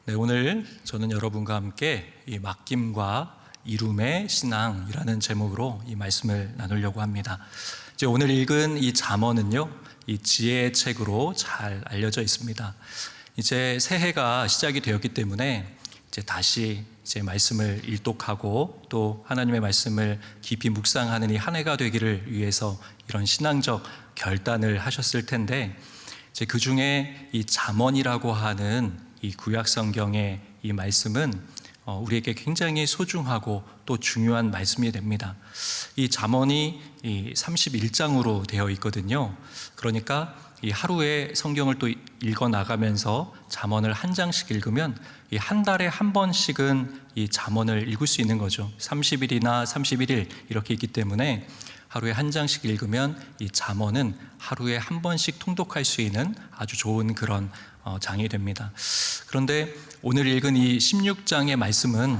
네, 오늘 저는 여러분과 함께 이 맡김과 이룸의 신앙이라는 제목으로 이 말씀을 나누려고 합니다. 이제 오늘 읽은 이 잠언은요, 이 지혜의 책으로 잘 알려져 있습니다. 이제 새해가 시작이 되었기 때문에 이제 다시 말씀을 일독하고 또 하나님의 말씀을 깊이 묵상하는 이 한 해가 되기를 위해서 이런 신앙적 결단을 하셨을 텐데, 이제 그 중에 이 잠언이라고 하는 이 구약 성경의 이 말씀은 우리에게 굉장히 소중하고 또 중요한 말씀이 됩니다. 이 잠언이 이 31장으로 되어 있거든요. 그러니까 이 하루에 성경을 또 읽어 나가면서 잠언을 한 장씩 읽으면 이 한 달에 한 번씩은 이 잠언을 읽을 수 있는 거죠. 30일이나 31일 이렇게 있기 때문에 하루에 한 장씩 읽으면 이 잠언은 하루에 한 번씩 통독할 수 있는 아주 좋은 그런 장이 됩니다. 그런데 오늘 읽은 이 16장의 말씀은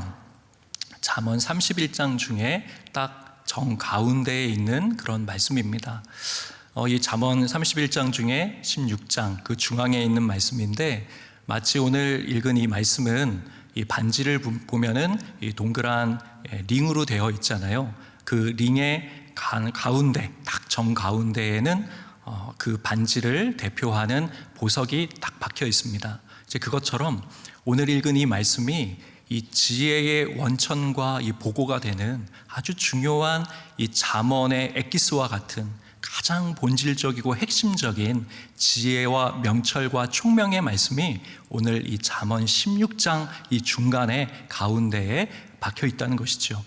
잠언 31장 중에 딱 정가운데에 있는 그런 말씀입니다. 이 잠언 31장 중에 16장 그 중앙에 있는 말씀인데, 마치 오늘 읽은 이 말씀은 이 반지를 보면은 이 동그란 링으로 되어 있잖아요. 그 링의 가운데, 딱 정가운데에는 그 반지를 대표하는 보석이 딱 박혀 있습니다. 이제 그것처럼 오늘 읽은 이 말씀이 이 지혜의 원천과 이 보고가 되는 아주 중요한 이 잠언의 엑기스와 같은 가장 본질적이고 핵심적인 지혜와 명철과 총명의 말씀이 오늘 이 잠언 16장 이 중간에 가운데에 박혀 있다는 것이죠.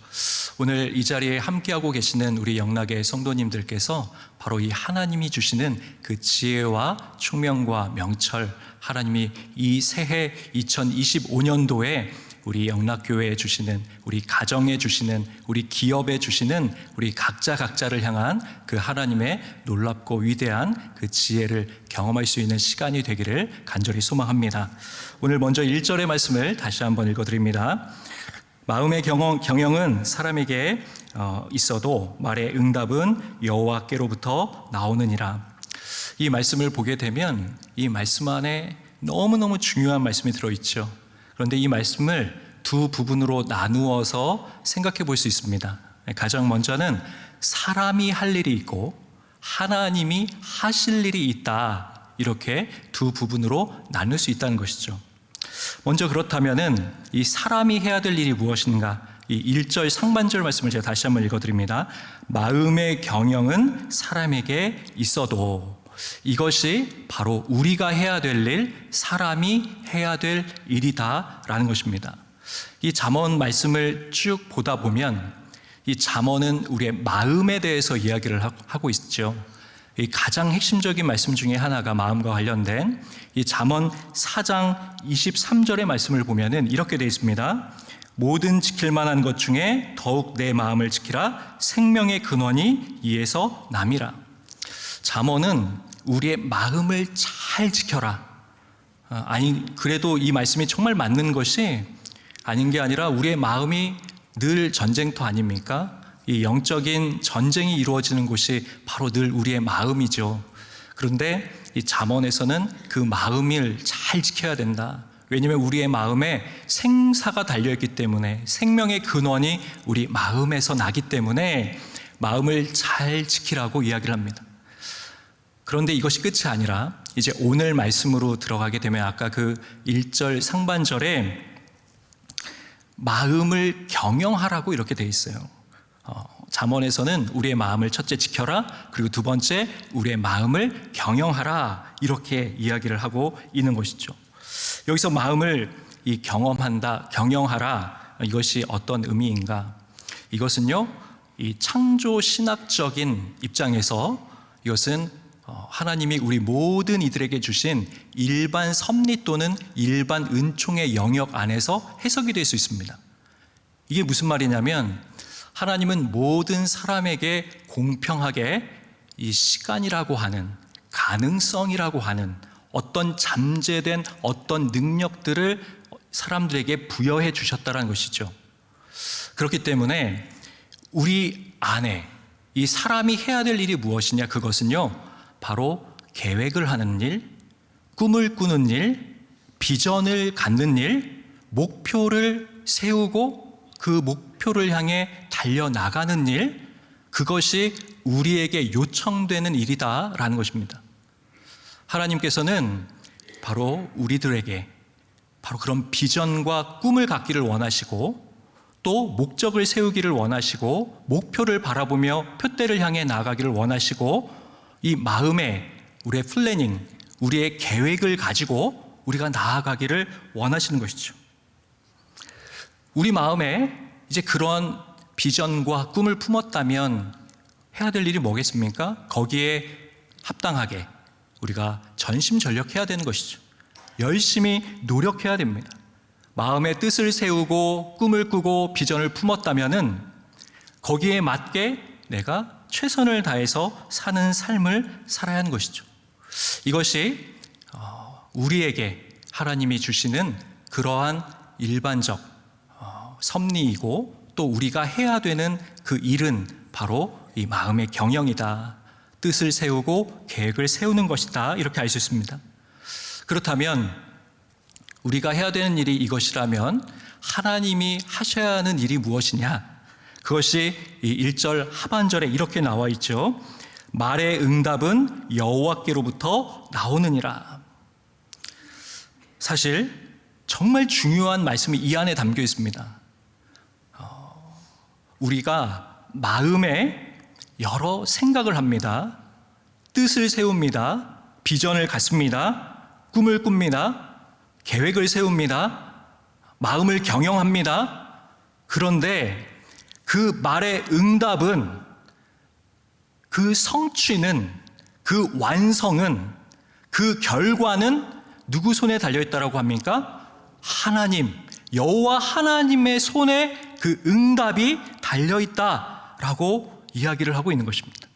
오늘 이 자리에 함께하고 계시는 우리 영락의 성도님들께서 바로 이 하나님이 주시는 그 지혜와 총명과 명철, 하나님이 이 새해 2025년도에 우리 영락교회에 주시는, 우리 가정에 주시는, 우리 기업에 주시는 우리 각자를 향한 그 하나님의 놀랍고 위대한 그 지혜를 경험할 수 있는 시간이 되기를 간절히 소망합니다. 오늘 먼저 1절의 말씀을 다시 한번 읽어드립니다. 마음의 경영은 사람에게 있어도 말의 응답은 여호와께로부터 나오느니라. 이 말씀을 보게 되면 이 말씀 안에 너무너무 중요한 말씀이 들어있죠. 그런데 이 말씀을 두 부분으로 나누어서 생각해 볼 수 있습니다. 가장 먼저는 사람이 할 일이 있고 하나님이 하실 일이 있다, 이렇게 두 부분으로 나눌 수 있다는 것이죠. 먼저 그렇다면은 이 사람이 해야 될 일이 무엇인가? 이 1절 상반절 말씀을 제가 다시 한번 읽어드립니다. 마음의 경영은 사람에게 있어도, 이것이 바로 우리가 해야 될 일, 사람이 해야 될 일이다라는 것입니다. 이 잠언 말씀을 쭉 보다 보면 이 잠언은 우리의 마음에 대해서 이야기를 하고 있죠. 이 가장 핵심적인 말씀 중에 하나가 마음과 관련된 이 잠언 4장 23절의 말씀을 보면은 이렇게 되어 있습니다. 모든 지킬 만한 것 중에 더욱 내 마음을 지키라. 생명의 근원이 이에서 남이라. 잠언은 우리의 마음을 잘 지켜라. 그래도 이 말씀이 정말 맞는 것이 아닌 게 아니라 우리의 마음이 늘 전쟁터 아닙니까? 이 영적인 전쟁이 이루어지는 곳이 바로 늘 우리의 마음이죠. 그런데 이 잠언에서는 그 마음을 잘 지켜야 된다. 왜냐하면 우리의 마음에 생사가 달려있기 때문에, 생명의 근원이 우리 마음에서 나기 때문에 마음을 잘 지키라고 이야기를 합니다. 그런데 이것이 끝이 아니라 이제 오늘 말씀으로 들어가게 되면 아까 그 1절 상반절에 마음을 경영하라고 이렇게 되어 있어요. 잠언에서는 우리의 마음을 첫째 지켜라, 그리고 두 번째 우리의 마음을 경영하라, 이렇게 이야기를 하고 있는 것이죠. 여기서 마음을 이 경험한다, 경영하라, 이것이 어떤 의미인가? 이것은요, 이 창조 신학적인 입장에서 이것은 하나님이 우리 모든 이들에게 주신 일반 섭리 또는 일반 은총의 영역 안에서 해석이 될 수 있습니다. 이게 무슨 말이냐면, 하나님은 모든 사람에게 공평하게 이 시간이라고 하는, 가능성이라고 하는 어떤 잠재된 어떤 능력들을 사람들에게 부여해 주셨다는 것이죠. 그렇기 때문에 우리 안에 이 사람이 해야 될 일이 무엇이냐? 그것은요, 바로 계획을 하는 일, 꿈을 꾸는 일, 비전을 갖는 일, 목표를 세우고 그 목표를 향해 달려나가는 일, 그것이 우리에게 요청되는 일이다라는 것입니다. 하나님께서는 바로 우리들에게 바로 그런 비전과 꿈을 갖기를 원하시고 또 목적을 세우기를 원하시고 목표를 바라보며 표대를 향해 나아가기를 원하시고 이 마음에 우리의 플래닝, 우리의 계획을 가지고 우리가 나아가기를 원하시는 것이죠. 우리 마음에 이제 그런 비전과 꿈을 품었다면 해야 될 일이 뭐겠습니까? 거기에 합당하게 우리가 전심전력해야 되는 것이죠. 열심히 노력해야 됩니다. 마음의 뜻을 세우고 꿈을 꾸고 비전을 품었다면은 거기에 맞게 내가 최선을 다해서 사는 삶을 살아야 하는 것이죠. 이것이 우리에게 하나님이 주시는 그러한 일반적 섭리이고 또 우리가 해야 되는 그 일은 바로 이 마음의 경영이다. 뜻을 세우고 계획을 세우는 것이다. 이렇게 알 수 있습니다. 그렇다면 우리가 해야 되는 일이 이것이라면 하나님이 하셔야 하는 일이 무엇이냐? 그것이 이 1절 하반절에 이렇게 나와 있죠. 말의 응답은 여호와께로부터 나오느니라. 사실 정말 중요한 말씀이 이 안에 담겨 있습니다. 우리가 마음에 여러 생각을 합니다. 뜻을 세웁니다. 비전을 갖습니다. 꿈을 꿉니다. 계획을 세웁니다. 마음을 경영합니다. 그런데 그 말의 응답은, 그 성취는, 그 완성은, 그 결과는 누구 손에 달려있다라고 합니까? 하나님, 여호와 하나님의 손에 그 응답이 달려있다라고 이야기를 하고 있는 것입니다.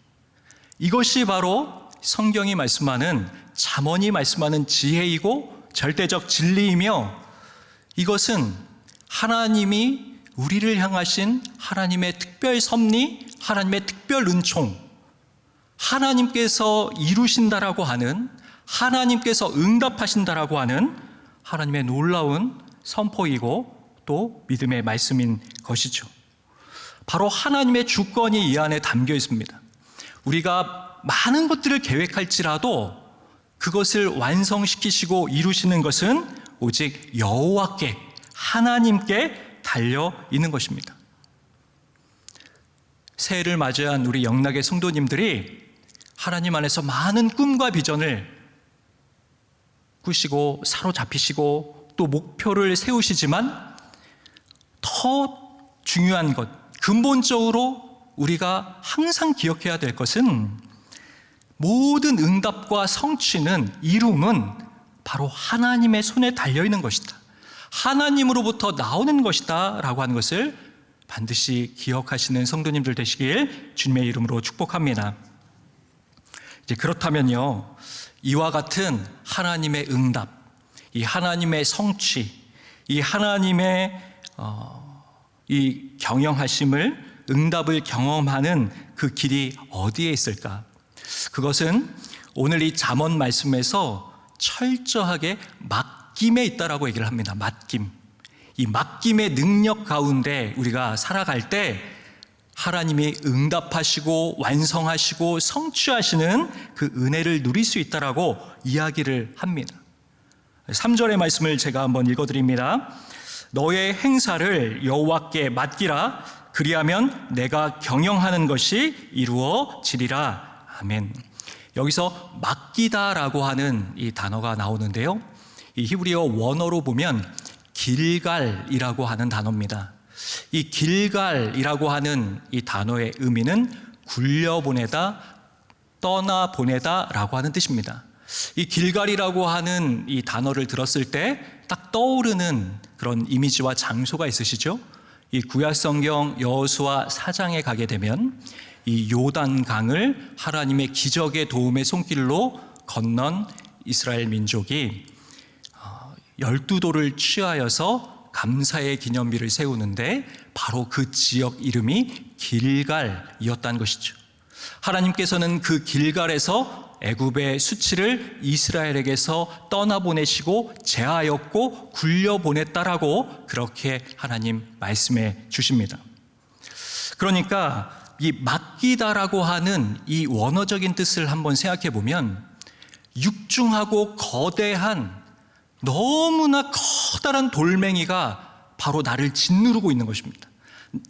이것이 바로 성경이 말씀하는, 잠언이 말씀하는 지혜이고 절대적 진리이며, 이것은 하나님이 우리를 향하신 하나님의 특별 섭리, 하나님의 특별 은총, 하나님께서 이루신다라고 하는, 하나님께서 응답하신다라고 하는 하나님의 놀라운 선포이고 또 믿음의 말씀인 것이죠. 바로 하나님의 주권이 이 안에 담겨 있습니다. 우리가 많은 것들을 계획할지라도 그것을 완성시키시고 이루시는 것은 오직 여호와께, 하나님께 달려 있는 것입니다. 새해를 맞이한 우리 영락의 성도님들이 하나님 안에서 많은 꿈과 비전을 꾸시고 사로잡히시고 또 목표를 세우시지만 더 중요한 것, 근본적으로 우리가 항상 기억해야 될 것은 모든 응답과 성취는, 이룸은 바로 하나님의 손에 달려있는 것이다. 하나님으로부터 나오는 것이다 라고 하는 것을 반드시 기억하시는 성도님들 되시길 주님의 이름으로 축복합니다. 이제 그렇다면요, 이와 같은 하나님의 응답, 이 하나님의 성취, 이 하나님의 이 경영하심을, 응답을 경험하는 그 길이 어디에 있을까? 그것은 오늘 이 잠언 말씀에서 철저하게 맡김에 있다라고 얘기를 합니다. 맡김. 이 맡김의 능력 가운데 우리가 살아갈 때 하나님이 응답하시고 완성하시고 성취하시는 그 은혜를 누릴 수 있다라고 이야기를 합니다. 3절의 말씀을 제가 한번 읽어드립니다. 너의 행사를 여호와께 맡기라. 그리하면 내가 경영하는 것이 이루어지리라. 아멘. 여기서 맡기다라고 하는 이 단어가 나오는데요, 이 히브리어 원어로 보면 길갈이라고 하는 단어입니다. 이 길갈이라고 하는 이 단어의 의미는 굴려보내다, 떠나보내다라고 하는 뜻입니다. 이 길갈이라고 하는 이 단어를 들었을 때 딱 떠오르는 그런 이미지와 장소가 있으시죠? 이 구약성경 여호수아 4장에 가게 되면 이 요단강을 하나님의 기적의 도움의 손길로 건넌 이스라엘 민족이 12도를 취하여서 감사의 기념비를 세우는데 바로 그 지역 이름이 길갈이었다는 것이죠. 하나님께서는 그 길갈에서 애굽의 수치를 이스라엘에게서 떠나보내시고 제하였고 굴려보냈다라고 그렇게 하나님 말씀해 주십니다. 그러니까 이 맡기다라고 하는 이 원어적인 뜻을 한번 생각해 보면 육중하고 거대한 너무나 커다란 돌멩이가 바로 나를 짓누르고 있는 것입니다.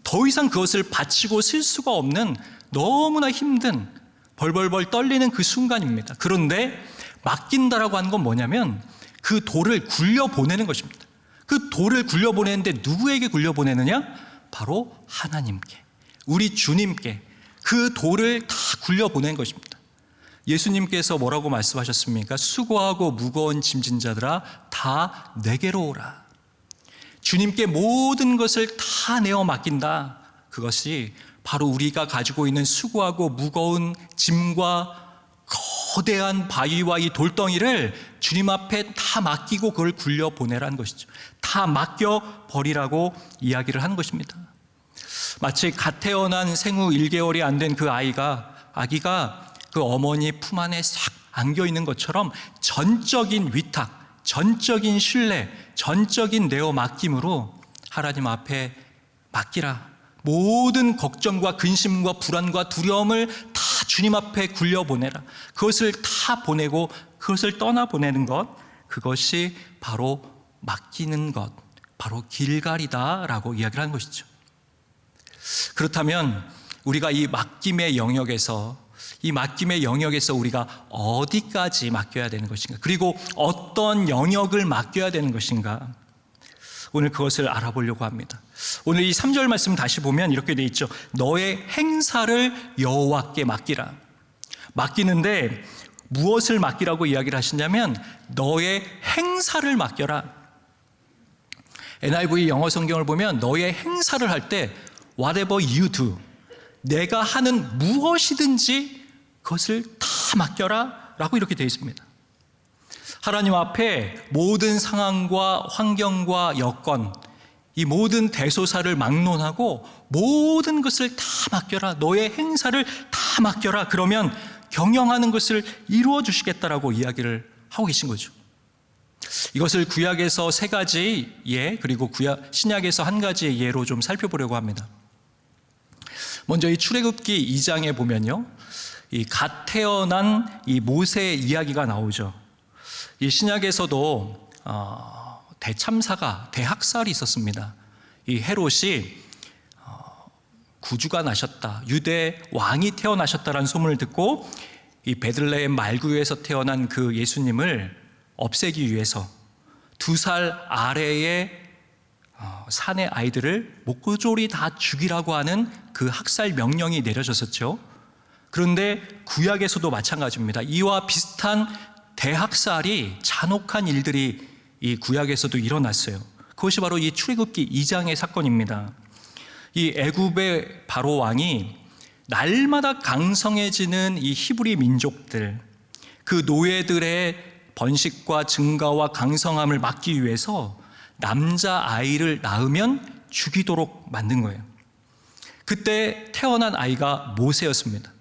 더 이상 그것을 받치고 쓸 수가 없는 너무나 힘든 벌벌벌 떨리는 그 순간입니다. 그런데 맡긴다라고 하는 건 뭐냐면 그 돌을 굴려보내는 것입니다. 그 돌을 굴려보내는데 누구에게 굴려보내느냐? 바로 하나님께, 우리 주님께 그 돌을 다 굴려보낸 것입니다. 예수님께서 뭐라고 말씀하셨습니까? 수고하고 무거운 짐진 자들아 다 내게로 오라. 주님께 모든 것을 다 내어 맡긴다. 그것이 바로 우리가 가지고 있는 수고하고 무거운 짐과 거대한 바위와 이 돌덩이를 주님 앞에 다 맡기고 그걸 굴려보내라는 것이죠. 다 맡겨버리라고 이야기를 하는 것입니다. 마치 갓 태어난 생후 1개월이 안 된 그 아기가 그 어머니 품 안에 싹 안겨 있는 것처럼 전적인 위탁, 전적인 신뢰, 전적인 내어 맡김으로 하나님 앞에 맡기라. 모든 걱정과 근심과 불안과 두려움을 다 주님 앞에 굴려보내라. 그것을 다 보내고 그것을 떠나보내는 것, 그것이 바로 맡기는 것, 바로 길갈이다라고 이야기를 하는 것이죠. 그렇다면 우리가 이 맡김의 영역에서 우리가 어디까지 맡겨야 되는 것인가? 그리고 어떤 영역을 맡겨야 되는 것인가? 오늘 그것을 알아보려고 합니다. 오늘 이 3절 말씀 다시 보면 이렇게 되어 있죠. 너의 행사를 여호와께 맡기라. 맡기는데 무엇을 맡기라고 이야기를 하시냐면 너의 행사를 맡겨라. NIV 영어 성경을 보면 너의 행사를 할 때 whatever you do, 내가 하는 무엇이든지 그것을 다 맡겨라 라고 이렇게 되어 있습니다. 하나님 앞에 모든 상황과 환경과 여건, 이 모든 대소사를 막론하고 모든 것을 다 맡겨라. 너의 행사를 다 맡겨라. 그러면 경영하는 것을 이루어 주시겠다라고 이야기를 하고 계신 거죠. 이것을 구약에서 3가지 예, 그리고 신약에서 1가지의 예로 좀 살펴보려고 합니다. 먼저 이 출애굽기 2장에 보면요, 이 갓 태어난 이 모세의 이야기가 나오죠. 이 신약에서도 대학살이 있었습니다. 이 헤롯이 구주가 나셨다, 유대 왕이 태어나셨다라는 소문을 듣고 이 베들레헴 말구에서 태어난 그 예수님을 없애기 위해서 2살 아래의 산의 아이들을 목조리 다 죽이라고 하는 그 학살 명령이 내려졌었죠. 그런데 구약에서도 마찬가지입니다. 이와 비슷한 대학살이, 잔혹한 일들이 이 구약에서도 일어났어요. 그것이 바로 이 출애굽기 2장의 사건입니다. 이 애굽의 바로 왕이 날마다 강성해지는 이 히브리 민족들, 그 노예들의 번식과 증가와 강성함을 막기 위해서 남자아이를 낳으면 죽이도록 만든 거예요. 그때 태어난 아이가 모세였습니다.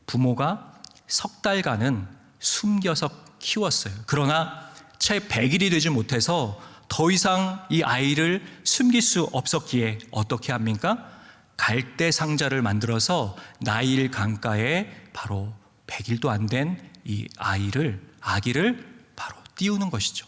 부모가 석 달간은 숨겨서 키웠어요. 그러나 채 100일이 되지 못해서 더 이상 이 아이를 숨길 수 없었기에 어떻게 합니까? 갈대 상자를 만들어서 나일 강가에 바로 100일도 안 된 이 아기를 바로 띄우는 것이죠.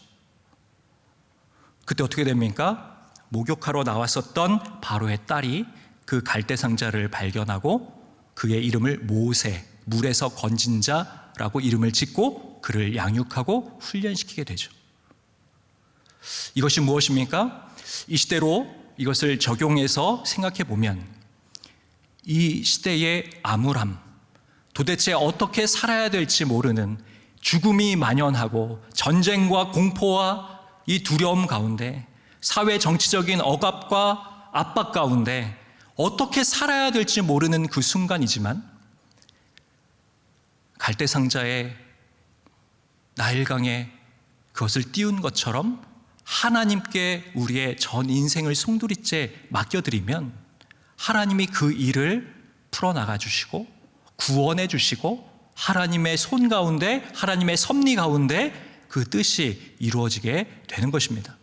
그때 어떻게 됩니까? 목욕하러 나왔었던 바로의 딸이 그 갈대 상자를 발견하고 그의 이름을 모세, 물에서 건진 자라고 이름을 짓고 그를 양육하고 훈련시키게 되죠. 이것이 무엇입니까? 이 시대로 이것을 적용해서 생각해 보면 이 시대의 암울함, 도대체 어떻게 살아야 될지 모르는 죽음이 만연하고 전쟁과 공포와 이 두려움 가운데, 사회 정치적인 억압과 압박 가운데 어떻게 살아야 될지 모르는 그 순간이지만 갈대상자에 나일강에 그것을 띄운 것처럼 하나님께 우리의 전 인생을 송두리째 맡겨드리면 하나님이 그 일을 풀어나가 주시고 구원해 주시고 하나님의 손 가운데, 하나님의 섭리 가운데 그 뜻이 이루어지게 되는 것입니다.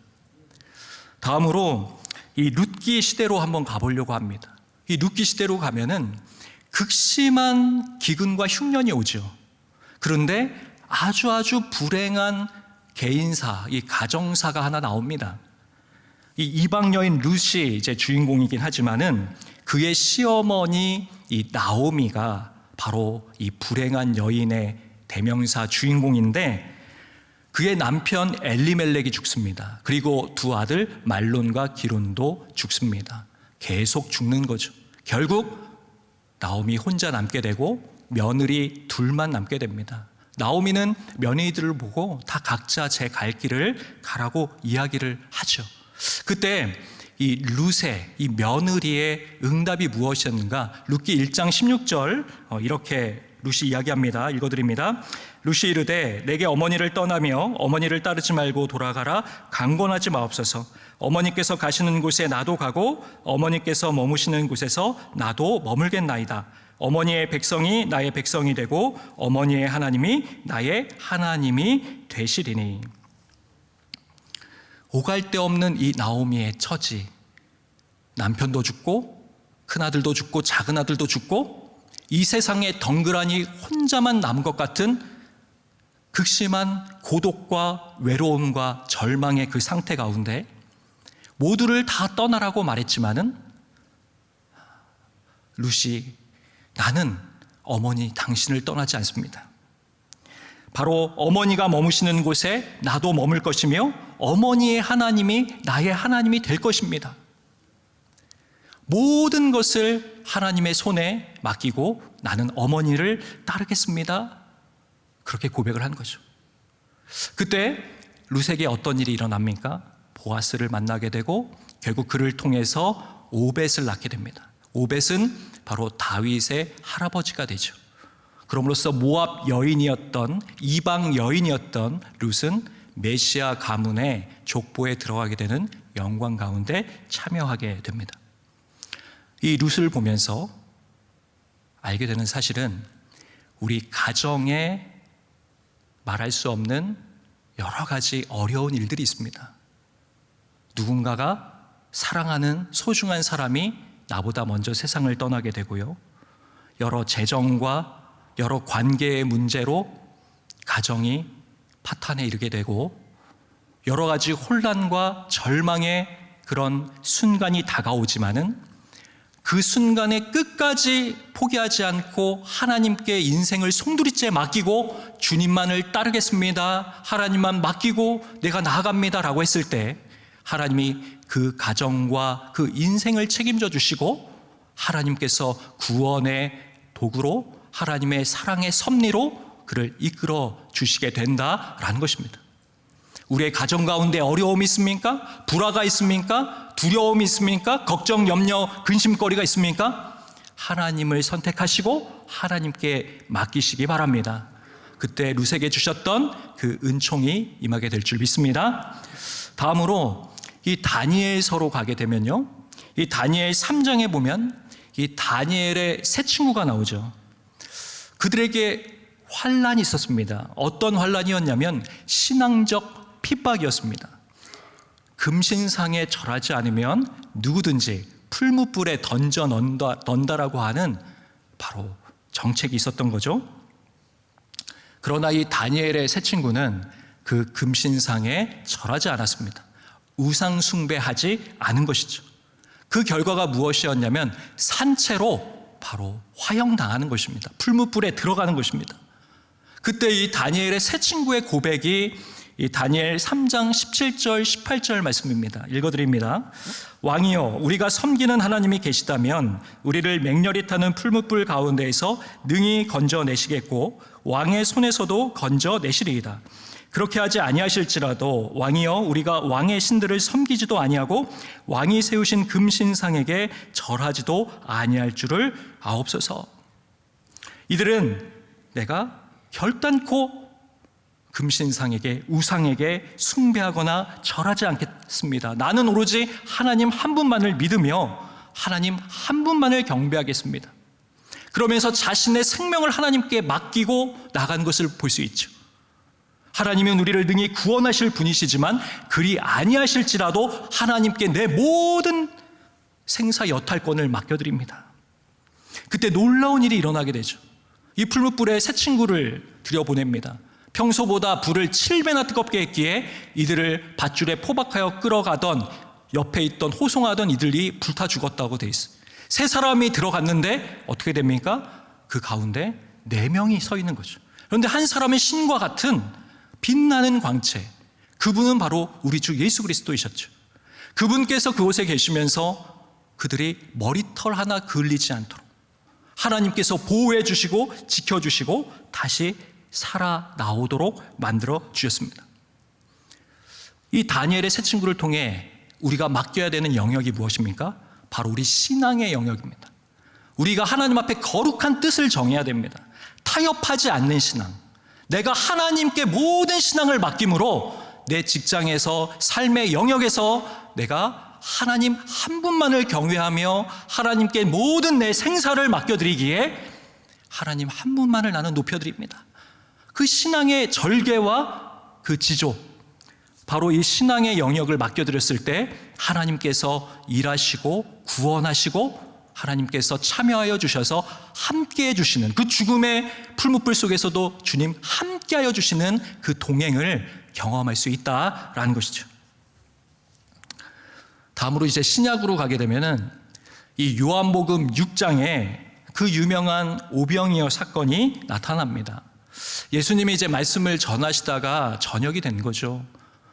다음으로 이 룻기 시대로 한번 가보려고 합니다. 이 룻기 시대로 가면은 극심한 기근과 흉년이 오죠. 그런데 아주 불행한 개인사, 이 가정사가 하나 나옵니다. 이 이방 여인 룻이 이제 주인공이긴 하지만은 그의 시어머니 이 나오미가 바로 이 불행한 여인의 대명사 주인공인데, 그의 남편 엘리멜렉이 죽습니다. 그리고 두 아들 말론과 기론도 죽습니다. 계속 죽는 거죠. 결국 나오미 혼자 남게 되고 며느리 둘만 남게 됩니다. 나오미는 며느리들을 보고 다 각자 제 갈 길을 가라고 이야기를 하죠. 그때 이 룻의, 이 며느리의 응답이 무엇이었는가? 룻기 1장 16절 이렇게 룻이 이야기합니다. 읽어드립니다. 룻이 이르되 내게 어머니를 떠나며 어머니를 따르지 말고 돌아가라. 강권하지 마옵소서. 어머니께서 가시는 곳에 나도 가고 어머니께서 머무시는 곳에서 나도 머물겠나이다. 어머니의 백성이 나의 백성이 되고 어머니의 하나님이 나의 하나님이 되시리니. 오갈 데 없는 이 나오미의 처지, 남편도 죽고 큰아들도 죽고 작은아들도 죽고 이 세상에 덩그러니 혼자만 남은 것 같은 극심한 고독과 외로움과 절망의 그 상태 가운데 모두를 다 떠나라고 말했지만은 룻이 나는 어머니 당신을 떠나지 않습니다. 바로 어머니가 머무시는 곳에 나도 머물 것이며 어머니의 하나님이 나의 하나님이 될 것입니다. 모든 것을 하나님의 손에 맡기고 나는 어머니를 따르겠습니다. 그렇게 고백을 한 거죠. 그때 룻에게 어떤 일이 일어납니까? 보아스를 만나게 되고 결국 그를 통해서 오벳을 낳게 됩니다. 오벳은 바로 다윗의 할아버지가 되죠. 그럼으로써 모압 여인이었던, 이방 여인이었던 룻은 메시아 가문의 족보에 들어가게 되는 영광 가운데 참여하게 됩니다. 이 룻을 보면서 알게 되는 사실은 우리 가정에 말할 수 없는 여러 가지 어려운 일들이 있습니다. 누군가가 사랑하는 소중한 사람이 나보다 먼저 세상을 떠나게 되고요. 여러 재정과 여러 관계의 문제로 가정이 파탄에 이르게 되고 여러 가지 혼란과 절망의 그런 순간이 다가오지만은 그 순간에 끝까지 포기하지 않고 하나님께 인생을 송두리째 맡기고 주님만을 따르겠습니다. 하나님만 맡기고 내가 나아갑니다 라고 했을 때 하나님이 그 가정과 그 인생을 책임져 주시고 하나님께서 구원의 도구로 하나님의 사랑의 섭리로 그를 이끌어 주시게 된다라는 것입니다. 우리의 가정 가운데 어려움이 있습니까? 불화가 있습니까? 두려움이 있습니까? 걱정, 염려, 근심거리가 있습니까? 하나님을 선택하시고 하나님께 맡기시기 바랍니다. 그때 룻에게 주셨던 그 은총이 임하게 될 줄 믿습니다. 다음으로 이 다니엘서로 가게 되면요, 이 다니엘 3장에 보면 이 다니엘의 세 친구가 나오죠. 그들에게 환란이 있었습니다. 어떤 환란이었냐면 신앙적 핍박이었습니다. 금신상에 절하지 않으면 누구든지 풀무불에 던져 넣는다라고 하는 바로 정책이 있었던 거죠. 그러나 이 다니엘의 세 친구는 그 금신상에 절하지 않았습니다. 우상 숭배하지 않은 것이죠. 그 결과가 무엇이었냐면 산채로 바로 화형당하는 것입니다. 풀무불에 들어가는 것입니다. 그때 이 다니엘의 세 친구의 고백이 이 다니엘 3장 17절 18절 말씀입니다. 읽어드립니다. 왕이여, 우리가 섬기는 하나님이 계시다면 우리를 맹렬히 타는 풀무불 가운데에서 능히 건져내시겠고 왕의 손에서도 건져내시리이다. 그렇게 하지 아니하실지라도 왕이여, 우리가 왕의 신들을 섬기지도 아니하고 왕이 세우신 금신상에게 절하지도 아니할 줄을 아옵소서. 이들은 내가 결단코 금신상에게, 우상에게 숭배하거나 절하지 않겠습니다. 나는 오로지 하나님 한 분만을 믿으며 하나님 한 분만을 경배하겠습니다. 그러면서 자신의 생명을 하나님께 맡기고 나간 것을 볼 수 있죠. 하나님은 우리를 능히 구원하실 분이시지만 그리 아니하실지라도 하나님께 내 모든 생사 여탈권을 맡겨드립니다. 그때 놀라운 일이 일어나게 되죠. 이 풀무불에 새 친구를 들여보냅니다. 평소보다 불을 7배나 뜨겁게 했기에 이들을 밧줄에 포박하여 끌어가던 옆에 있던 호송하던 이들이 불타 죽었다고 돼 있어요. 세 사람이 들어갔는데 어떻게 됩니까? 그 가운데 4명이 서 있는 거죠. 그런데 한 사람은 신과 같은 빛나는 광채, 그분은 바로 우리 주 예수 그리스도이셨죠. 그분께서 그곳에 계시면서 그들이 머리털 하나 그을리지 않도록 하나님께서 보호해 주시고 지켜주시고 다시 살아나오도록 만들어 주셨습니다. 이 다니엘의 새 친구를 통해 우리가 맡겨야 되는 영역이 무엇입니까? 바로 우리 신앙의 영역입니다. 우리가 하나님 앞에 거룩한 뜻을 정해야 됩니다. 타협하지 않는 신앙. 내가 하나님께 모든 신앙을 맡김으로 내 직장에서 삶의 영역에서 내가 하나님 한 분만을 경외하며 하나님께 모든 내 생사를 맡겨드리기에 하나님 한 분만을 나는 높여드립니다. 그 신앙의 절개와 그 지조, 바로 이 신앙의 영역을 맡겨드렸을 때 하나님께서 일하시고 구원하시고 하나님께서 참여하여 주셔서 함께해 주시는 그 죽음의 풀무불 속에서도 주님 함께하여 주시는 그 동행을 경험할 수 있다라는 것이죠. 다음으로 이제 신약으로 가게 되면은 이 요한복음 6장에 그 유명한 오병이어 사건이 나타납니다. 예수님이 이제 말씀을 전하시다가 저녁이 된 거죠.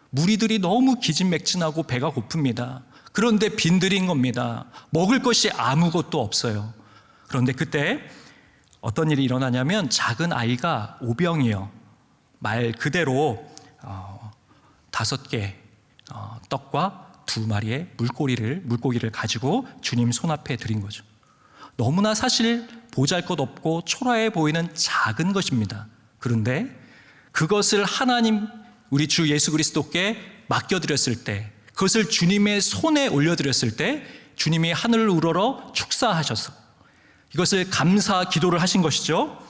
무리들이 너무 기진맥진하고 배가 고픕니다. 그런데 빈들인 겁니다. 먹을 것이 아무것도 없어요. 그런데 그때 어떤 일이 일어나냐면 작은 아이가 오병이어, 말 그대로 5개 떡과 2마리의 물고기를 가지고 주님 손 앞에 드린 거죠. 너무나 사실 보잘것없고 초라해 보이는 작은 것입니다. 그런데 그것을 하나님 우리 주 예수 그리스도께 맡겨드렸을 때, 그것을 주님의 손에 올려드렸을 때 주님이 하늘을 우러러 축사하셔서 이것을 감사 기도를 하신 것이죠.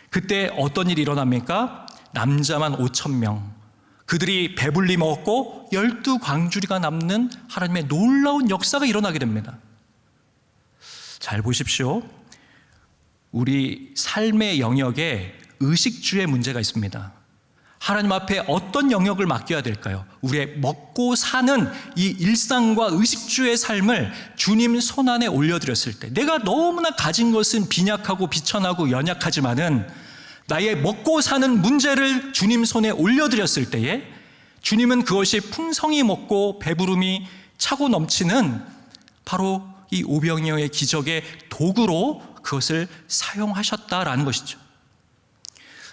그때 어떤 일이 일어납니까? 남자만 5,000명, 그들이 배불리 먹었고 12광주리가 남는 하나님의 놀라운 역사가 일어나게 됩니다. 잘 보십시오. 우리 삶의 영역에 의식주의 문제가 있습니다. 하나님 앞에 어떤 영역을 맡겨야 될까요? 우리의 먹고 사는 이 일상과 의식주의 삶을 주님 손 안에 올려드렸을 때, 내가 너무나 가진 것은 빈약하고 비천하고 연약하지만은 나의 먹고 사는 문제를 주님 손에 올려드렸을 때에 주님은 그것이 풍성히 먹고 배부름이 차고 넘치는 바로 이 오병이어의 기적의 도구로 그것을 사용하셨다라는 것이죠.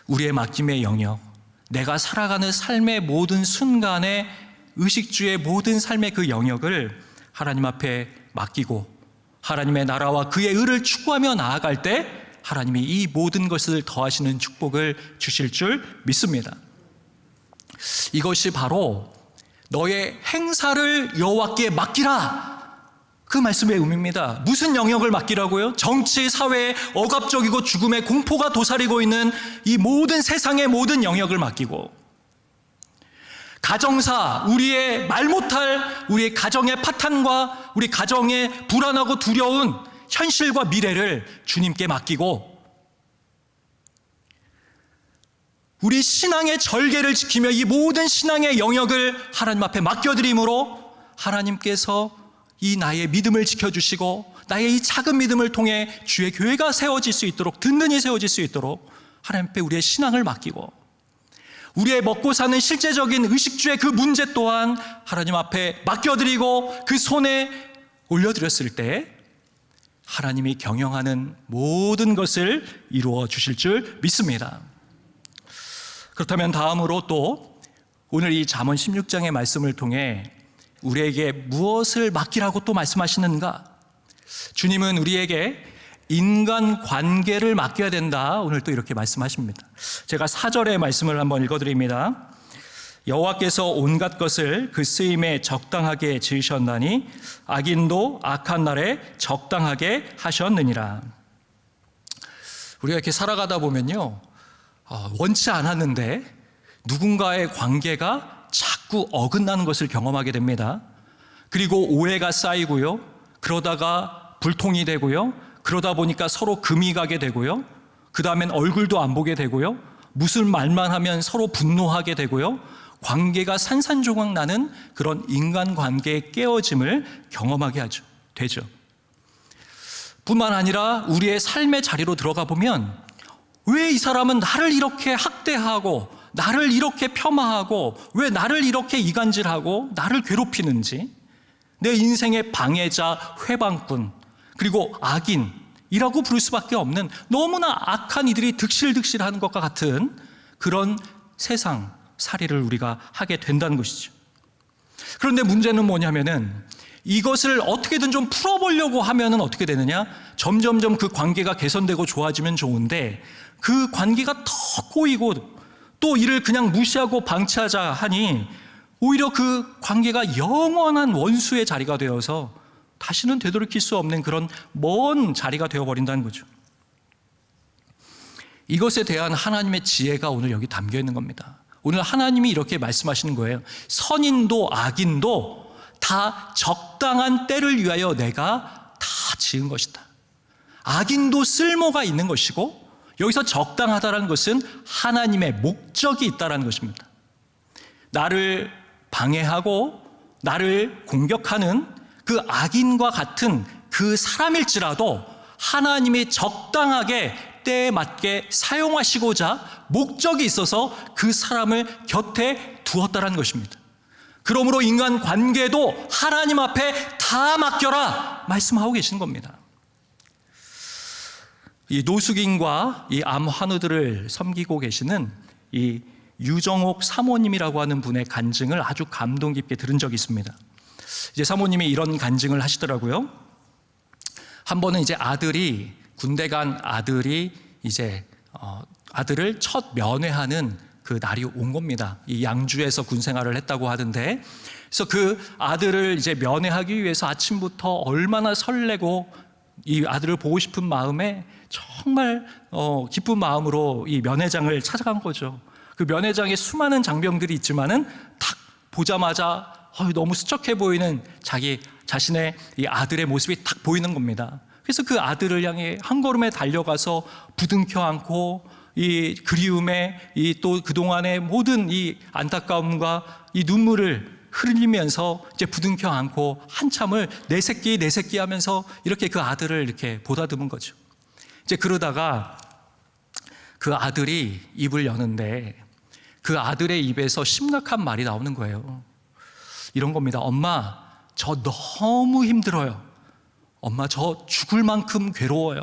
우리의 맡김의 영역, 내가 살아가는 삶의 모든 순간에 의식주의 모든 삶의 그 영역을 하나님 앞에 맡기고 하나님의 나라와 그의 의를 추구하며 나아갈 때 하나님이 이 모든 것을 더하시는 축복을 주실 줄 믿습니다. 이것이 바로 너의 행사를 여호와께 맡기라, 그 말씀의 의미입니다. 무슨 영역을 맡기라고요? 정치, 사회, 억압적이고 죽음의 공포가 도사리고 있는 이 모든 세상의 모든 영역을 맡기고, 가정사, 우리의 말 못할 우리의 가정의 파탄과 우리 가정의 불안하고 두려운 현실과 미래를 주님께 맡기고, 우리 신앙의 절개를 지키며 이 모든 신앙의 영역을 하나님 앞에 맡겨드림으로 하나님께서 이 나의 믿음을 지켜주시고 나의 이 작은 믿음을 통해 주의 교회가 세워질 수 있도록, 든든히 세워질 수 있도록 하나님 앞에 우리의 신앙을 맡기고, 우리의 먹고 사는 실제적인 의식주의 그 문제 또한 하나님 앞에 맡겨드리고 그 손에 올려드렸을 때 하나님이 경영하는 모든 것을 이루어 주실 줄 믿습니다. 그렇다면 다음으로 또 오늘 이 잠언 16장의 말씀을 통해 우리에게 무엇을 맡기라고 또 말씀하시는가? 주님은 우리에게 인간 관계를 맡겨야 된다, 오늘 또 이렇게 말씀하십니다. 제가 4절의 말씀을 한번 읽어드립니다. 여호와께서 온갖 것을 그 쓰임에 적당하게 지으셨나니 악인도 악한 날에 적당하게 하셨느니라. 우리가 이렇게 살아가다 보면요, 원치 않았는데 누군가의 관계가 자꾸 어긋나는 것을 경험하게 됩니다. 그리고 오해가 쌓이고요, 그러다가 불통이 되고요, 그러다 보니까 서로 금이 가게 되고요, 그 다음엔 얼굴도 안 보게 되고요, 무슨 말만 하면 서로 분노하게 되고요, 관계가 산산조각 나는 그런 인간관계의 깨어짐을 경험하게 되죠. 뿐만 아니라 우리의 삶의 자리로 들어가 보면 왜 이 사람은 나를 이렇게 학대하고 나를 이렇게 폄하하고 왜 나를 이렇게 이간질하고 나를 괴롭히는지, 내 인생의 방해자, 회방꾼, 그리고 악인이라고 부를 수밖에 없는 너무나 악한 이들이 득실득실하는 것과 같은 그런 세상 살이를 우리가 하게 된다는 것이죠. 그런데 문제는 뭐냐면은 이것을 어떻게든 좀 풀어보려고 하면은 어떻게 되느냐? 점점점 그 관계가 개선되고 좋아지면 좋은데 그 관계가 더 꼬이고 또 이를 그냥 무시하고 방치하자 하니 오히려 그 관계가 영원한 원수의 자리가 되어서 다시는 되돌이킬 수 없는 그런 먼 자리가 되어버린다는 거죠. 이것에 대한 하나님의 지혜가 오늘 여기 담겨 있는 겁니다. 오늘 하나님이 이렇게 말씀하시는 거예요. 선인도 악인도 다 적당한 때를 위하여 내가 다 지은 것이다. 악인도 쓸모가 있는 것이고 여기서 적당하다는 것은 하나님의 목적이 있다는 것입니다. 나를 방해하고 나를 공격하는 그 악인과 같은 그 사람일지라도 하나님이 적당하게 때에 맞게 사용하시고자 목적이 있어서 그 사람을 곁에 두었다는 것입니다. 그러므로 인간 관계도 하나님 앞에 다 맡겨라 말씀하고 계신 겁니다. 이 노숙인과 이 암환우들을 섬기고 계시는 이 유정옥 사모님이라고 하는 분의 간증을 아주 감동 깊게 들은 적이 있습니다. 이제 사모님이 이런 간증을 하시더라고요. 한 번은 이제 아들이 군대 간 아들이 이제 아들을 첫 면회하는 그 날이 온 겁니다. 이 양주에서 군 생활을 했다고 하던데, 그래서 그 아들을 이제 면회하기 위해서 아침부터 얼마나 설레고 이 아들을 보고 싶은 마음에 정말 기쁜 마음으로 이 면회장을 찾아간 거죠. 그 면회장에 수많은 장병들이 있지만은 딱 보자마자 너무 수척해 보이는 자기 자신의 이 아들의 모습이 딱 보이는 겁니다. 그래서 그 아들을 향해 한 걸음에 달려가서 부둥켜 안고 이 그리움에 이 또 그동안의 모든 이 안타까움과 이 눈물을 흘리면서 이제 부둥켜 안고 한참을 내 새끼 하면서 이렇게 그 아들을 이렇게 보다듬은 거죠. 이제 그러다가 그 아들이 입을 여는데 그 아들의 입에서 심각한 말이 나오는 거예요. 이런 겁니다. 엄마, 저 너무 힘들어요. 엄마, 저 죽을 만큼 괴로워요.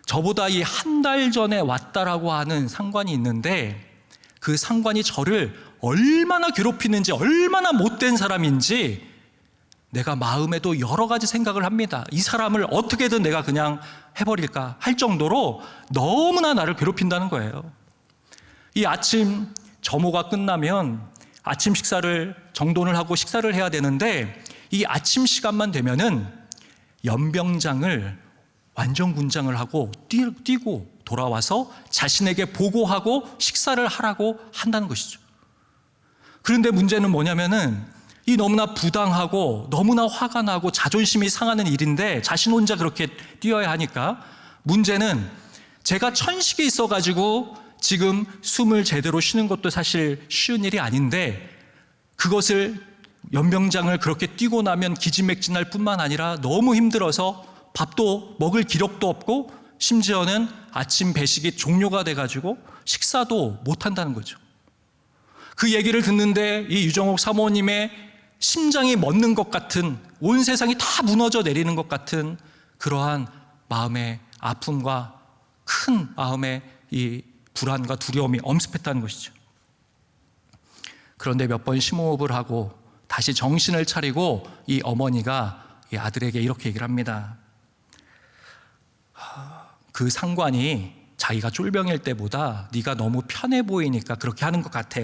저보다 이 한 달 전에 왔다라고 하는 상관이 있는데 그 상관이 저를 얼마나 괴롭히는지, 얼마나 못된 사람인지 내가 마음에도 여러 가지 생각을 합니다. 이 사람을 어떻게든 내가 그냥 해버릴까 할 정도로 너무나 나를 괴롭힌다는 거예요. 이 아침 점호가 끝나면 아침 식사를 정돈을 하고 식사를 해야 되는데 이 아침 시간만 되면은 연병장을 완전 군장을 하고 뛰고 돌아와서 자신에게 보고하고 식사를 하라고 한다는 것이죠. 그런데 문제는 뭐냐면은 이 너무나 부당하고 너무나 화가 나고 자존심이 상하는 일인데 자신 혼자 그렇게 뛰어야 하니까, 문제는 제가 천식이 있어가지고 지금 숨을 제대로 쉬는 것도 사실 쉬운 일이 아닌데 그것을 연병장을 그렇게 뛰고 나면 기지맥진할 뿐만 아니라 너무 힘들어서 밥도 먹을 기력도 없고 심지어는 아침 배식이 종료가 돼가지고 식사도 못한다는 거죠. 그 얘기를 듣는데 이 유정옥 사모님의 심장이 멎는 것 같은, 온 세상이 다 무너져 내리는 것 같은 그러한 마음의 아픔과 큰 마음의 이 불안과 두려움이 엄습했다는 것이죠. 그런데 몇 번 심호흡을 하고 다시 정신을 차리고 이 어머니가 이 아들에게 이렇게 얘기를 합니다. 그 상관이 자기가 쫄병일 때보다 네가 너무 편해 보이니까 그렇게 하는 것 같아.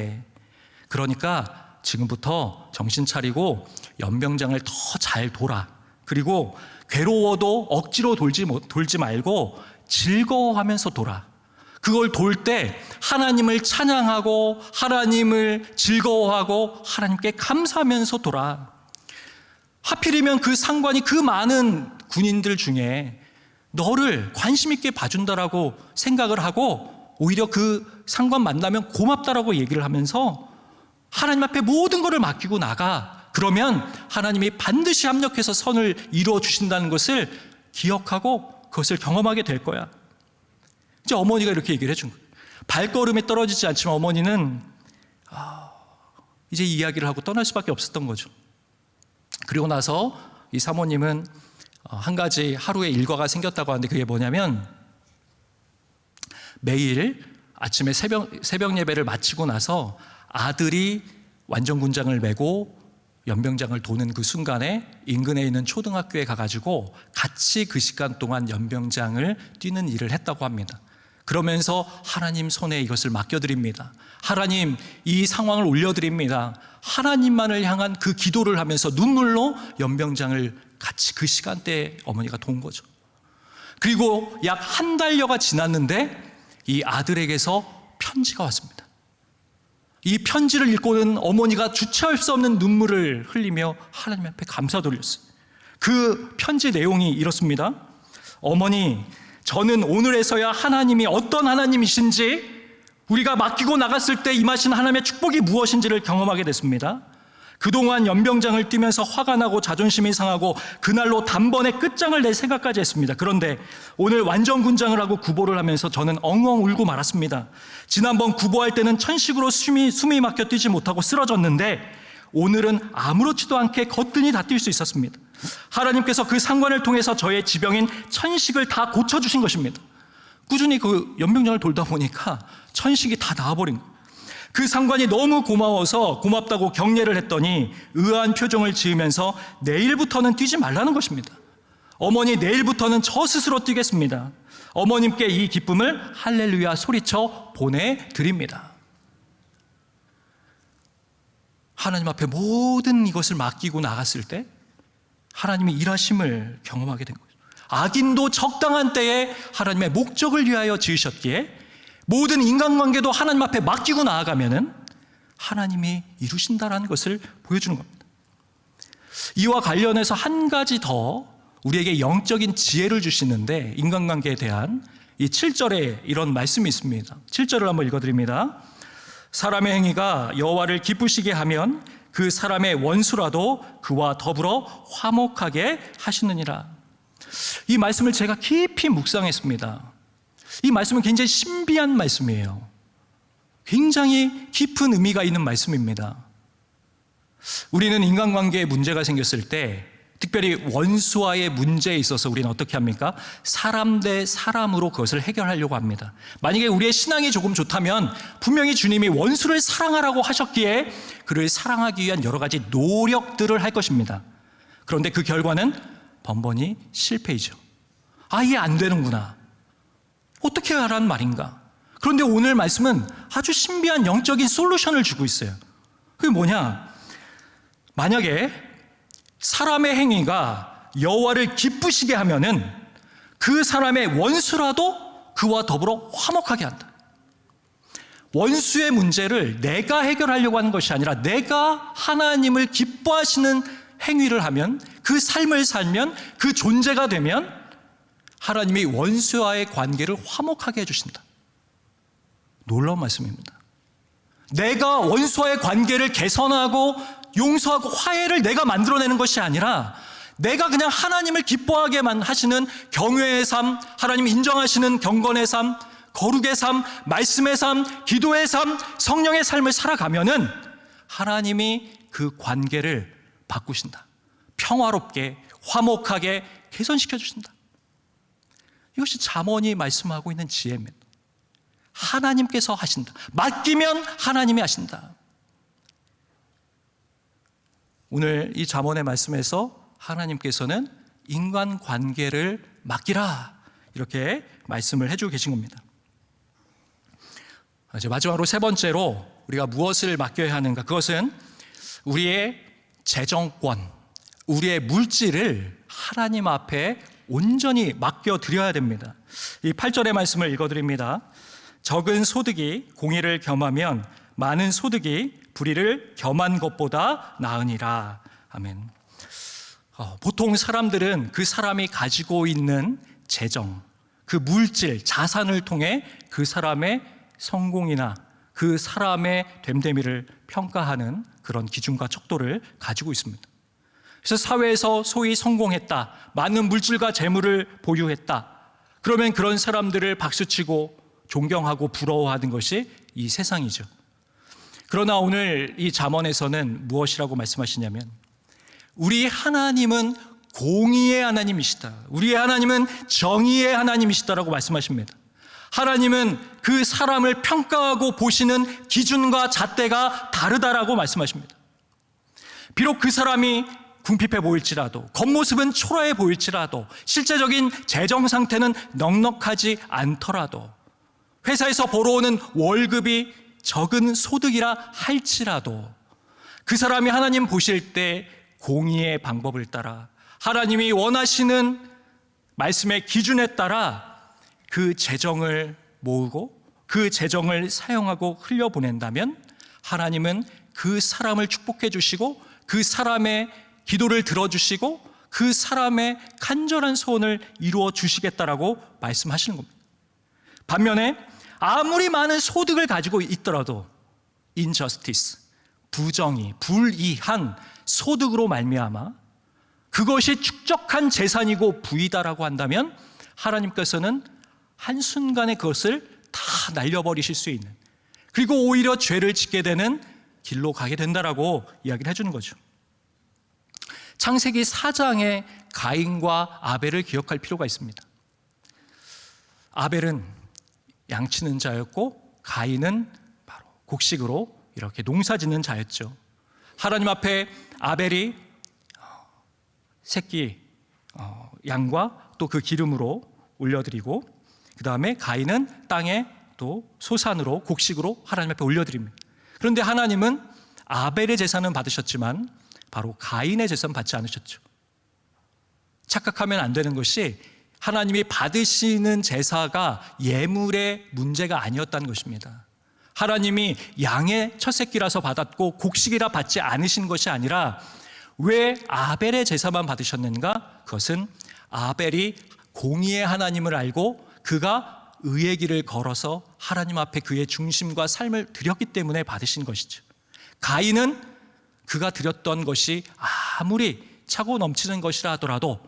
그러니까 지금부터 정신 차리고 연병장을 더 잘 돌아. 그리고 괴로워도 억지로 돌지 말고 즐거워하면서 돌아. 그걸 돌 때 하나님을 찬양하고 하나님을 즐거워하고 하나님께 감사하면서 돌아. 하필이면 그 상관이 그 많은 군인들 중에 너를 관심 있게 봐준다라고 생각을 하고 오히려 그 상관 만나면 고맙다라고 얘기를 하면서 하나님 앞에 모든 것을 맡기고 나가. 그러면 하나님이 반드시 합력해서 선을 이루어 주신다는 것을 기억하고 그것을 경험하게 될 거야. 이제 어머니가 이렇게 얘기를 해준 거예요. 발걸음이 떨어지지 않지만 어머니는 이제 이야기를 하고 떠날 수밖에 없었던 거죠. 그리고 나서 이 사모님은 한 가지 하루의 일과가 생겼다고 하는데 그게 뭐냐면 매일 아침에 새벽 예배를 마치고 나서 아들이 완전군장을 메고 연병장을 도는 그 순간에 인근에 있는 초등학교에 가가지고 같이 그 시간 동안 연병장을 뛰는 일을 했다고 합니다. 그러면서 하나님 손에 이것을 맡겨드립니다. 하나님, 이 상황을 올려드립니다. 하나님만을 향한 그 기도를 하면서 눈물로 연병장을 같이 그 시간대에 어머니가 돈 거죠. 그리고 약 한 달여가 지났는데 이 아들에게서 편지가 왔습니다. 이 편지를 읽고는 어머니가 주체할 수 없는 눈물을 흘리며 하나님 앞에 감사 돌렸어요. 그 편지 내용이 이렇습니다. 어머니, 저는 오늘에서야 하나님이 어떤 하나님이신지, 우리가 맡기고 나갔을 때 임하신 하나님의 축복이 무엇인지를 경험하게 됐습니다. 그동안 연병장을 뛰면서 화가 나고 자존심이 상하고 그날로 단번에 끝장을 낼 생각까지 했습니다. 그런데 오늘 완전군장을 하고 구보를 하면서 저는 엉엉 울고 말았습니다. 지난번 구보할 때는 천식으로 숨이 막혀 뛰지 못하고 쓰러졌는데 오늘은 아무렇지도 않게 거뜬히 다 뛸 수 있었습니다. 하나님께서 그 상관을 통해서 저의 지병인 천식을 다 고쳐주신 것입니다. 꾸준히 그 연병장을 돌다 보니까 천식이 다 나아버린 거예요. 그 상관이 너무 고마워서 고맙다고 격려를 했더니 의아한 표정을 지으면서 내일부터는 뛰지 말라는 것입니다. 어머니, 내일부터는 저 스스로 뛰겠습니다. 어머님께 이 기쁨을 할렐루야 소리쳐 보내드립니다. 하나님 앞에 모든 이것을 맡기고 나갔을 때 하나님이 일하심을 경험하게 된 거죠. 악인도 적당한 때에 하나님의 목적을 위하여 지으셨기에 모든 인간관계도 하나님 앞에 맡기고 나아가면은 하나님이 이루신다라는 것을 보여주는 겁니다. 이와 관련해서 한 가지 더 우리에게 영적인 지혜를 주시는데 인간관계에 대한 이 7절에 이런 말씀이 있습니다. 7절을 한번 읽어드립니다. 사람의 행위가 여호와를 기쁘시게 하면 그 사람의 원수라도 그와 더불어 화목하게 하시느니라. 이 말씀을 제가 깊이 묵상했습니다. 이 말씀은 굉장히 신비한 말씀이에요. 굉장히 깊은 의미가 있는 말씀입니다. 우리는 인간관계에 문제가 생겼을 때 특별히 원수와의 문제에 있어서 우리는 어떻게 합니까? 사람 대 사람으로 그것을 해결하려고 합니다. 만약에 우리의 신앙이 조금 좋다면 분명히 주님이 원수를 사랑하라고 하셨기에 그를 사랑하기 위한 여러 가지 노력들을 할 것입니다. 그런데 그 결과는 번번이 실패이죠. 이해 안 되는구나. 어떻게 하라는 말인가? 그런데 오늘 말씀은 아주 신비한 영적인 솔루션을 주고 있어요. 그게 뭐냐? 만약에 사람의 행위가 여호와를 기쁘시게 하면은 그 사람의 원수라도 그와 더불어 화목하게 한다. 원수의 문제를 내가 해결하려고 하는 것이 아니라 내가 하나님을 기뻐하시는 행위를 하면, 그 삶을 살면, 그 존재가 되면 하나님이 원수와의 관계를 화목하게 해주신다. 놀라운 말씀입니다. 내가 원수와의 관계를 개선하고 용서하고 화해를 내가 만들어내는 것이 아니라 내가 그냥 하나님을 기뻐하게만 하시는 경외의 삶, 하나님 인정하시는 경건의 삶, 거룩의 삶, 말씀의 삶, 기도의 삶, 성령의 삶을 살아가면은 하나님이 그 관계를 바꾸신다. 평화롭게, 화목하게 개선시켜 주신다. 이것이 잠언이 말씀하고 있는 지혜입니다. 하나님께서 하신다. 맡기면 하나님이 하신다. 오늘 이 잠언의 말씀에서 하나님께서는 인간관계를 맡기라 이렇게 말씀을 해주고 계신 겁니다. 이제 마지막으로 세 번째로 우리가 무엇을 맡겨야 하는가? 그것은 우리의 재정권, 우리의 물질을 하나님 앞에 온전히 맡겨드려야 됩니다. 이 8절의 말씀을 읽어드립니다. 적은 소득이 공의를 겸하면 많은 소득이 불의를 겸한 것보다 나으니라. 아멘. 보통 사람들은 그 사람이 가지고 있는 재정, 그 물질, 자산을 통해 그 사람의 성공이나 그 사람의 됨됨이를 평가하는 그런 기준과 척도를 가지고 있습니다. 그래서 사회에서 소위 성공했다, 많은 물질과 재물을 보유했다, 그러면 그런 사람들을 박수치고 존경하고 부러워하는 것이 이 세상이죠. 그러나 오늘 이 잠언에서는 무엇이라고 말씀하시냐면, 우리 하나님은 공의의 하나님이시다, 우리의 하나님은 정의의 하나님이시다라고 말씀하십니다. 하나님은 그 사람을 평가하고 보시는 기준과 잣대가 다르다라고 말씀하십니다. 비록 그 사람이 궁핍해 보일지라도, 겉모습은 초라해 보일지라도, 실제적인 재정 상태는 넉넉하지 않더라도, 회사에서 벌어오는 월급이 적은 소득이라 할지라도 그 사람이 하나님 보실 때 공의의 방법을 따라 하나님이 원하시는 말씀의 기준에 따라 그 재정을 모으고 그 재정을 사용하고 흘려보낸다면 하나님은 그 사람을 축복해 주시고 그 사람의 기도를 들어주시고 그 사람의 간절한 소원을 이루어 주시겠다라고 말씀하시는 겁니다. 반면에 아무리 많은 소득을 가지고 있더라도 injustice, 부정의, 불이한 소득으로 말미암아 그것이 축적한 재산이고 부이다라고 한다면 하나님께서는 한순간에 그것을 다 날려버리실 수 있는, 그리고 오히려 죄를 짓게 되는 길로 가게 된다라고 이야기를 해주는 거죠. 창세기 4장의 가인과 아벨을 기억할 필요가 있습니다. 아벨은 양치는 자였고 가인은 바로 곡식으로 이렇게 농사짓는 자였죠. 하나님 앞에 아벨이 새끼 양과 또 그 기름으로 올려드리고, 그 다음에 가인은 땅에 또 소산으로 곡식으로 하나님 앞에 올려드립니다. 그런데 하나님은 아벨의 제사는 받으셨지만 바로 가인의 제사는 받지 않으셨죠. 착각하면 안 되는 것이 하나님이 받으시는 제사가 예물의 문제가 아니었다는 것입니다. 하나님이 양의 첫 새끼라서 받았고 곡식이라 받지 않으신 것이 아니라 왜 아벨의 제사만 받으셨는가? 그것은 아벨이 공의의 하나님을 알고 그가 의의 길을 걸어서 하나님 앞에 그의 중심과 삶을 드렸기 때문에 받으신 것이죠. 가인은 그가 드렸던 것이 아무리 차고 넘치는 것이라 하더라도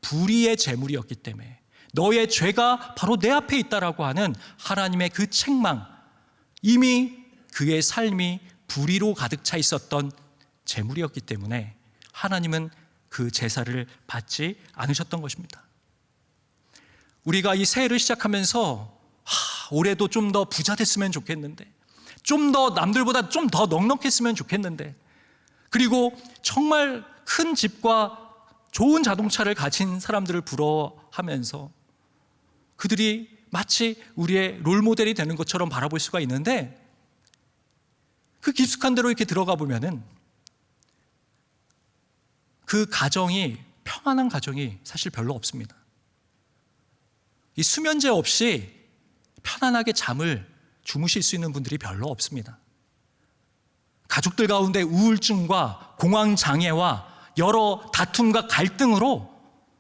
불의의 재물이었기 때문에, 너의 죄가 바로 내 앞에 있다라고 하는 하나님의 그 책망, 이미 그의 삶이 불의로 가득 차 있었던 재물이었기 때문에 하나님은 그 제사를 받지 않으셨던 것입니다. 우리가 이 새해를 시작하면서 올해도 좀 더 부자 됐으면 좋겠는데, 좀 더 남들보다 좀 더 넉넉했으면 좋겠는데, 그리고 정말 큰 집과 좋은 자동차를 가진 사람들을 부러워하면서 그들이 마치 우리의 롤모델이 되는 것처럼 바라볼 수가 있는데, 그 깊숙한 데로 이렇게 들어가 보면은 그 가정이 평안한 가정이 사실 별로 없습니다. 이 수면제 없이 편안하게 잠을 주무실 수 있는 분들이 별로 없습니다. 가족들 가운데 우울증과 공황장애와 여러 다툼과 갈등으로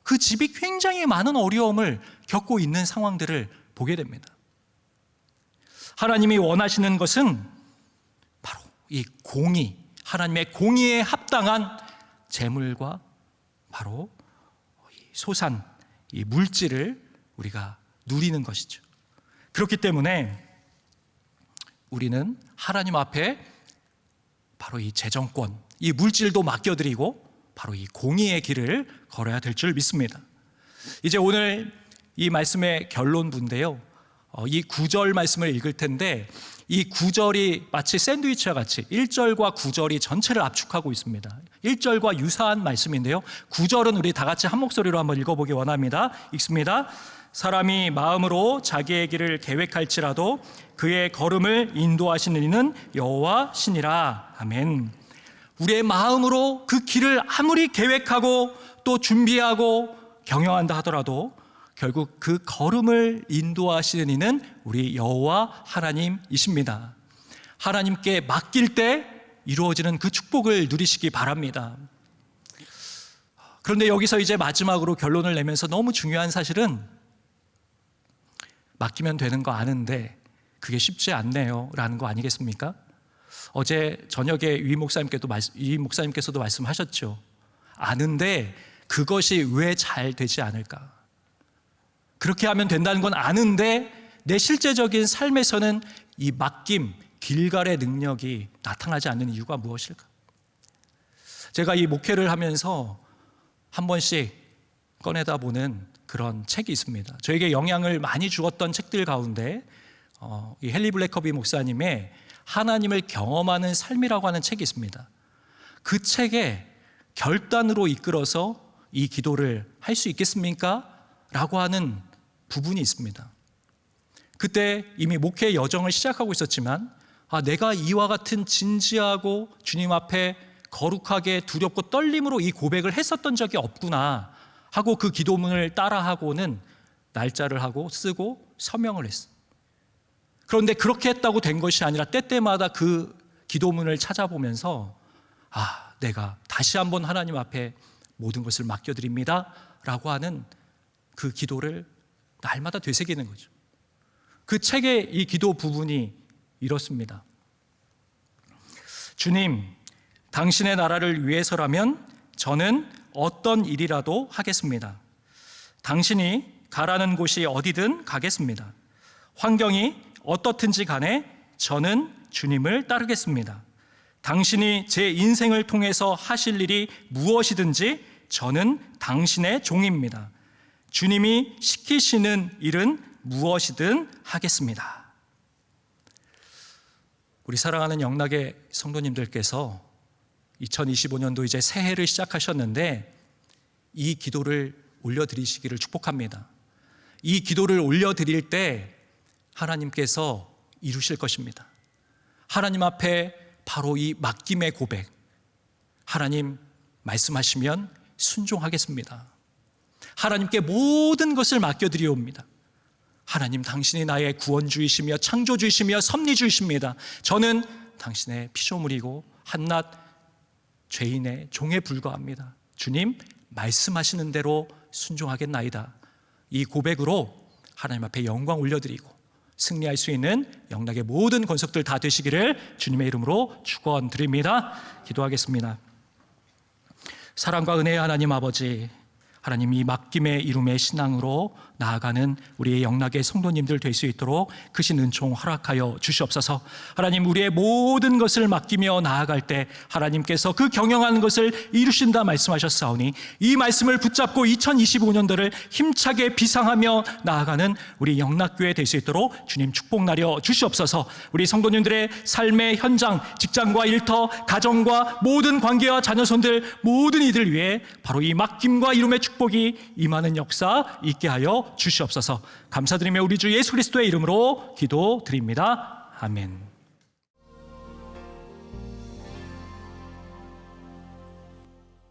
그 집이 굉장히 많은 어려움을 겪고 있는 상황들을 보게 됩니다. 하나님이 원하시는 것은 바로 이 공의, 하나님의 공의에 합당한 재물과 바로 소산, 이 물질을 우리가 누리는 것이죠. 그렇기 때문에 우리는 하나님 앞에 바로 이 재정권, 이 물질도 맡겨드리고 바로 이 공의의 길을 걸어야 될 줄 믿습니다. 이제 오늘 이 말씀의 결론부인데요, 이 9절 말씀을 읽을 텐데 이 9절이 마치 샌드위치와 같이 1절과 9절이 전체를 압축하고 있습니다. 1절과 유사한 말씀인데요, 9절은 우리 다 같이 한 목소리로 한번 읽어보기 원합니다. 읽습니다. 사람이 마음으로 자기의 길을 계획할지라도 그의 걸음을 인도하시는 이는 여호와시니라. 아멘. 우리의 마음으로 그 길을 아무리 계획하고 또 준비하고 경영한다 하더라도 결국 그 걸음을 인도하시는 이는 우리 여호와 하나님이십니다. 하나님께 맡길 때 이루어지는 그 축복을 누리시기 바랍니다. 그런데 여기서 이제 마지막으로 결론을 내면서 너무 중요한 사실은 맡기면 되는 거 아는데 그게 쉽지 않네요 라는 거 아니겠습니까? 어제 저녁에 위 목사님께서도 말씀하셨죠. 아는데 그것이 왜 잘 되지 않을까? 그렇게 하면 된다는 건 아는데 내 실제적인 삶에서는 이 맡김, 길갈의 능력이 나타나지 않는 이유가 무엇일까? 제가 이 목회를 하면서 한 번씩 꺼내다 보는 그런 책이 있습니다. 저에게 영향을 많이 주었던 책들 가운데 이 헨리 블래커비 목사님의 하나님을 경험하는 삶이라고 하는 책이 있습니다. 그 책에 결단으로 이끌어서 이 기도를 할 수 있겠습니까? 라고 하는 부분이 있습니다. 그때 이미 목회 여정을 시작하고 있었지만 내가 이와 같은 진지하고 주님 앞에 거룩하게 두렵고 떨림으로 이 고백을 했었던 적이 없구나 하고 그 기도문을 따라하고는 날짜를 하고 쓰고 서명을 했어. 그런데 그렇게 했다고 된 것이 아니라 때때마다 그 기도문을 찾아보면서 내가 다시 한번 하나님 앞에 모든 것을 맡겨드립니다 라고 하는 그 기도를 날마다 되새기는 거죠. 그 책의 이 기도 부분이 이렇습니다. 주님, 당신의 나라를 위해서라면 저는 어떤 일이라도 하겠습니다. 당신이 가라는 곳이 어디든 가겠습니다. 환경이 어떻든지 간에 저는 주님을 따르겠습니다. 당신이 제 인생을 통해서 하실 일이 무엇이든지 저는 당신의 종입니다. 주님이 시키시는 일은 무엇이든 하겠습니다. 우리 사랑하는 영락의 성도님들께서 2025년도 이제 새해를 시작하셨는데 이 기도를 올려드리시기를 축복합니다. 이 기도를 올려드릴 때 하나님께서 이루실 것입니다. 하나님 앞에 바로 이 맡김의 고백, 하나님 말씀하시면 순종하겠습니다. 하나님께 모든 것을 맡겨드리옵니다. 하나님, 당신이 나의 구원주이시며 창조주이시며 섭리주이십니다. 저는 당신의 피조물이고 한낱 죄인의 종에 불과합니다. 주님, 말씀하시는 대로 순종하겠나이다. 이 고백으로 하나님 앞에 영광 올려드리고 승리할 수 있는 영락의 모든 권속들 다 되시기를 주님의 이름으로 축원드립니다. 기도하겠습니다. 사랑과 은혜의 하나님 아버지, 하나님 이 맡김의 이름의 신앙으로 나아가는 우리의 영락의 성도님들 될 수 있도록 크신 은총 허락하여 주시옵소서. 하나님, 우리의 모든 것을 맡기며 나아갈 때 하나님께서 그 경영하는 것을 이루신다 말씀하셨사오니 이 말씀을 붙잡고 2025년도를 힘차게 비상하며 나아가는 우리 영락교회 될 수 있도록 주님 축복 나려 주시옵소서. 우리 성도님들의 삶의 현장, 직장과 일터, 가정과 모든 관계와 자녀손들 모든 이들 위해 바로 이 맡김과 이름의 축복이 임하는 역사 있게 하여 주시옵소서. 감사드리며 우리 주 예수 그리스도의 이름으로 기도드립니다. 아멘.